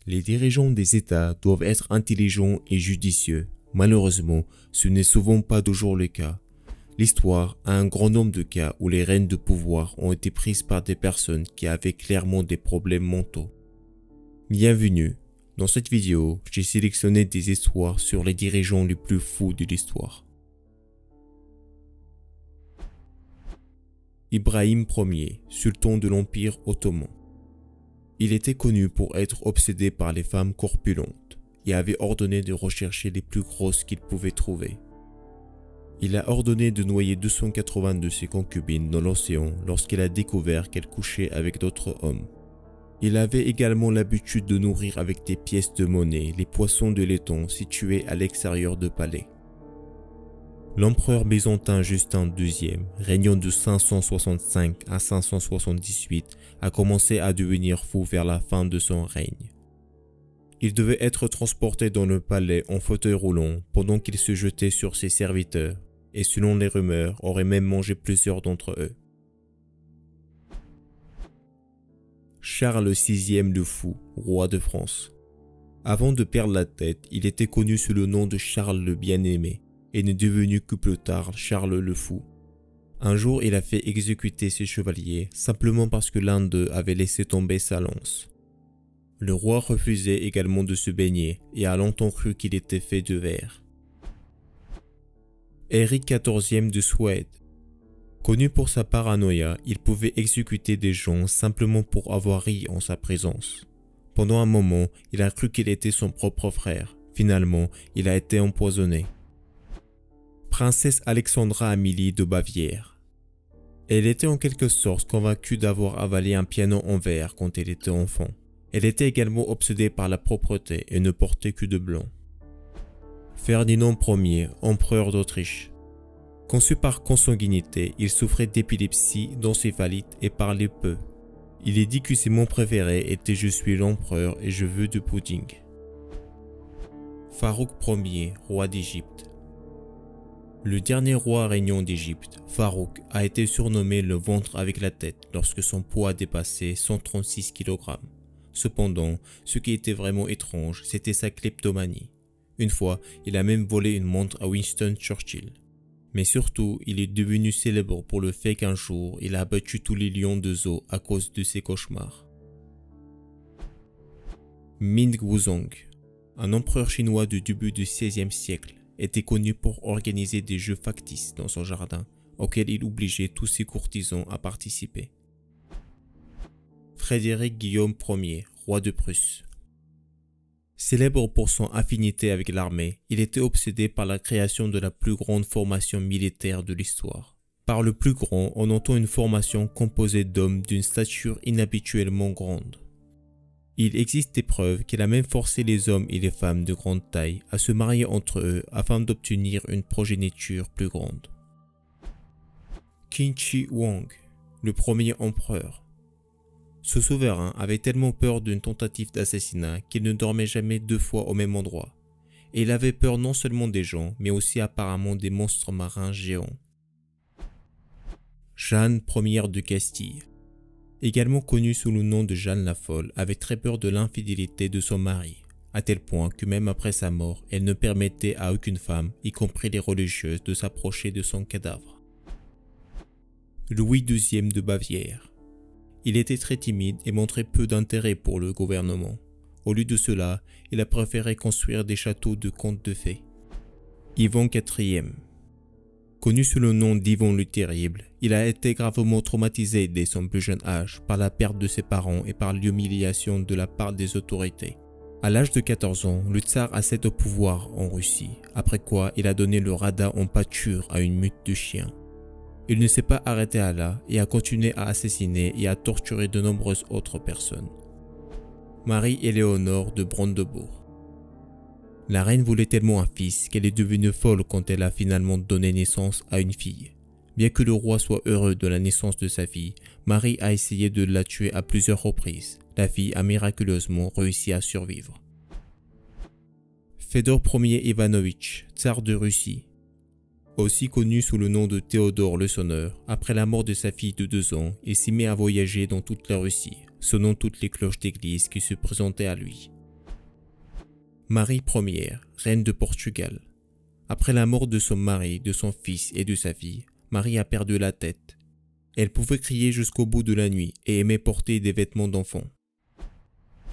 Les dirigeants des États doivent être intelligents et judicieux. Malheureusement, ce n'est souvent pas toujours le cas. L'histoire a un grand nombre de cas où les rênes de pouvoir ont été prises par des personnes qui avaient clairement des problèmes mentaux. Bienvenue. Dans cette vidéo, j'ai sélectionné des histoires sur les dirigeants les plus fous de l'histoire. Ibrahim Ier, sultan de l'Empire ottoman. Il était connu pour être obsédé par les femmes corpulentes et avait ordonné de rechercher les plus grosses qu'il pouvait trouver. Il a ordonné de noyer 280 de ses concubines dans l'océan lorsqu'il a découvert qu'elles couchaient avec d'autres hommes. Il avait également l'habitude de nourrir avec des pièces de monnaie les poissons de laiton situés à l'extérieur de palais. L'empereur byzantin Justin II, régnant de 565 à 578, a commencé à devenir fou vers la fin de son règne. Il devait être transporté dans le palais en fauteuil roulant pendant qu'il se jetait sur ses serviteurs et selon les rumeurs, aurait même mangé plusieurs d'entre eux. Charles VI le Fou, roi de France. Avant de perdre la tête, il était connu sous le nom de Charles le Bien-Aimé et n'est devenu que plus tard Charles le Fou. Un jour, il a fait exécuter ses chevaliers simplement parce que l'un d'eux avait laissé tomber sa lance. Le roi refusait également de se baigner et a longtemps cru qu'il était fait de verre. Henri XIV de Suède. Connu pour sa paranoïa, il pouvait exécuter des gens simplement pour avoir ri en sa présence. Pendant un moment, il a cru qu'il était son propre frère. Finalement, il a été empoisonné. Princesse Alexandra Amélie de Bavière. Elle était en quelque sorte convaincue d'avoir avalé un piano en verre quand elle était enfant. Elle était également obsédée par la propreté et ne portait que de blanc. Ferdinand Ier, empereur d'Autriche. Conçu par consanguinité, il souffrait d'épilepsie, d'encéphalite et parlait peu. Il est dit que ses mots préférés étaient « Je suis l'empereur et je veux du pudding ». Farouk Ier, roi d'Égypte. Le dernier roi régnant d'Égypte, Farouk, a été surnommé le ventre avec la tête lorsque son poids a dépassé 136 kg. Cependant, ce qui était vraiment étrange, c'était sa kleptomanie. Une fois, il a même volé une montre à Winston Churchill. Mais surtout, il est devenu célèbre pour le fait qu'un jour, il a abattu tous les lions de zoo à cause de ses cauchemars. Ming Wuzong, un empereur chinois du début du XVIe siècle, était connu pour organiser des jeux factices dans son jardin, auxquels il obligeait tous ses courtisans à participer. Frédéric Guillaume Ier, roi de Prusse. Célèbre pour son affinité avec l'armée, il était obsédé par la création de la plus grande formation militaire de l'histoire. Par le plus grand, on entend une formation composée d'hommes d'une stature inhabituellement grande. Il existe des preuves qu'il a même forcé les hommes et les femmes de grande taille à se marier entre eux afin d'obtenir une progéniture plus grande. Qin Shi Huang, le premier empereur. Ce souverain avait tellement peur d'une tentative d'assassinat qu'il ne dormait jamais deux fois au même endroit. Et il avait peur non seulement des gens, mais aussi apparemment des monstres marins géants. Jeanne Ière de Castille, également connue sous le nom de Jeanne la Folle, avait très peur de l'infidélité de son mari, à tel point que même après sa mort, elle ne permettait à aucune femme, y compris les religieuses, de s'approcher de son cadavre. Louis II de Bavière. Il était très timide et montrait peu d'intérêt pour le gouvernement. Au lieu de cela, il a préféré construire des châteaux de contes de fées. Ivan IV. Connu sous le nom d'Ivan le Terrible, il a été gravement traumatisé dès son plus jeune âge par la perte de ses parents et par l'humiliation de la part des autorités. À l'âge de 14 ans, le tsar a cédé au pouvoir en Russie, après quoi il a donné le Rada en pâture à une meute de chiens. Il ne s'est pas arrêté à là et a continué à assassiner et à torturer de nombreuses autres personnes. Marie-Éléonore de Brandebourg. La reine voulait tellement un fils qu'elle est devenue folle quand elle a finalement donné naissance à une fille. Bien que le roi soit heureux de la naissance de sa fille, Marie a essayé de la tuer à plusieurs reprises. La fille a miraculeusement réussi à survivre. Fédor Ier Ivanovitch, tsar de Russie. Aussi connu sous le nom de Théodore le Sonneur, après la mort de sa fille de 2 ans, il s'y met à voyager dans toute la Russie, sonnant toutes les cloches d'église qui se présentaient à lui. Marie Ier, reine de Portugal. Après la mort de son mari, de son fils et de sa fille, Marie a perdu la tête. Elle pouvait crier jusqu'au bout de la nuit et aimait porter des vêtements d'enfant.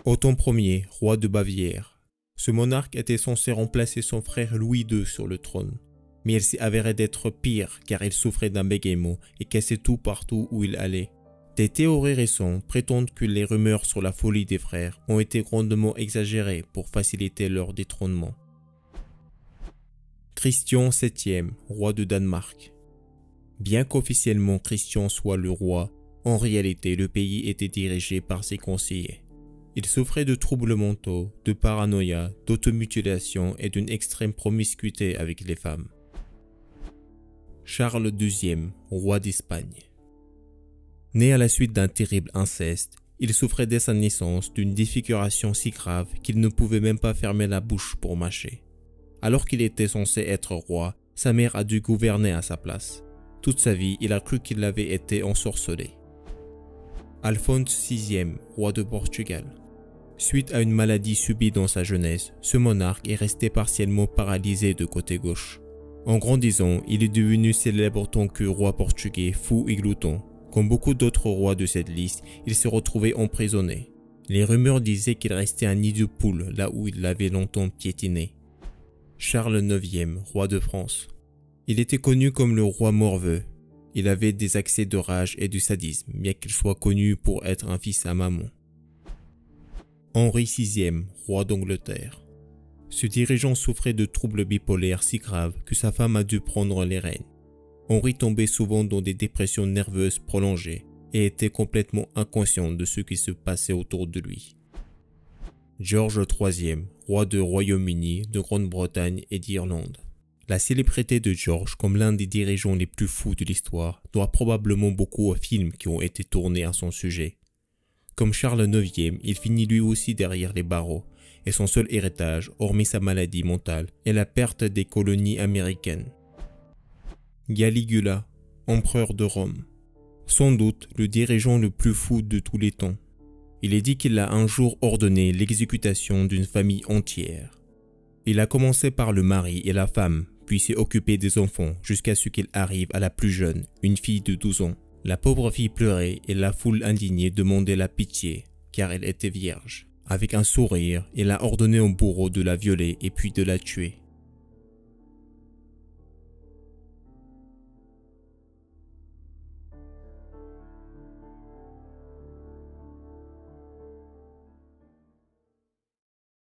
Otton Ier, roi de Bavière. Ce monarque était censé remplacer son frère Louis II sur le trône. Mais il s'est avéré d'être pire car il souffrait d'un bégaiement et cassait tout partout où il allait. Des théories récentes prétendent que les rumeurs sur la folie des frères ont été grandement exagérées pour faciliter leur détrônement. Christian VII, roi de Danemark. Bien qu'officiellement Christian soit le roi, en réalité le pays était dirigé par ses conseillers. Il souffrait de troubles mentaux, de paranoïa, d'automutilation et d'une extrême promiscuité avec les femmes. Charles II, roi d'Espagne. Né à la suite d'un terrible inceste, il souffrait dès sa naissance d'une défiguration si grave qu'il ne pouvait même pas fermer la bouche pour mâcher. Alors qu'il était censé être roi, sa mère a dû gouverner à sa place. Toute sa vie, il a cru qu'il avait été ensorcelé. Alphonse VI, roi de Portugal. Suite à une maladie subie dans sa jeunesse, ce monarque est resté partiellement paralysé de côté gauche. En grandissant, il est devenu célèbre en tant que roi portugais fou et glouton. Comme beaucoup d'autres rois de cette liste, il s'est retrouvé emprisonné. Les rumeurs disaient qu'il restait un nid de poule là où il l'avait longtemps piétiné. Charles IX, roi de France. Il était connu comme le roi morveux. Il avait des accès de rage et de sadisme, bien qu'il soit connu pour être un fils à maman. Henri VI, roi d'Angleterre. Ce dirigeant souffrait de troubles bipolaires si graves que sa femme a dû prendre les rênes. Henri tombait souvent dans des dépressions nerveuses prolongées et était complètement inconscient de ce qui se passait autour de lui. George III, roi du Royaume-Uni, de Grande-Bretagne et d'Irlande. La célébrité de George comme l'un des dirigeants les plus fous de l'histoire doit probablement beaucoup aux films qui ont été tournés à son sujet. Comme Charles IX, il finit lui aussi derrière les barreaux, et son seul héritage, hormis sa maladie mentale, est la perte des colonies américaines. Caligula, empereur de Rome. Sans doute le dirigeant le plus fou de tous les temps. Il est dit qu'il a un jour ordonné l'exécution d'une famille entière. Il a commencé par le mari et la femme, puis s'est occupé des enfants jusqu'à ce qu'il arrive à la plus jeune, une fille de 12 ans. La pauvre fille pleurait et la foule indignée demandait la pitié, car elle était vierge. Avec un sourire, il a ordonné au bourreau de la violer et puis de la tuer.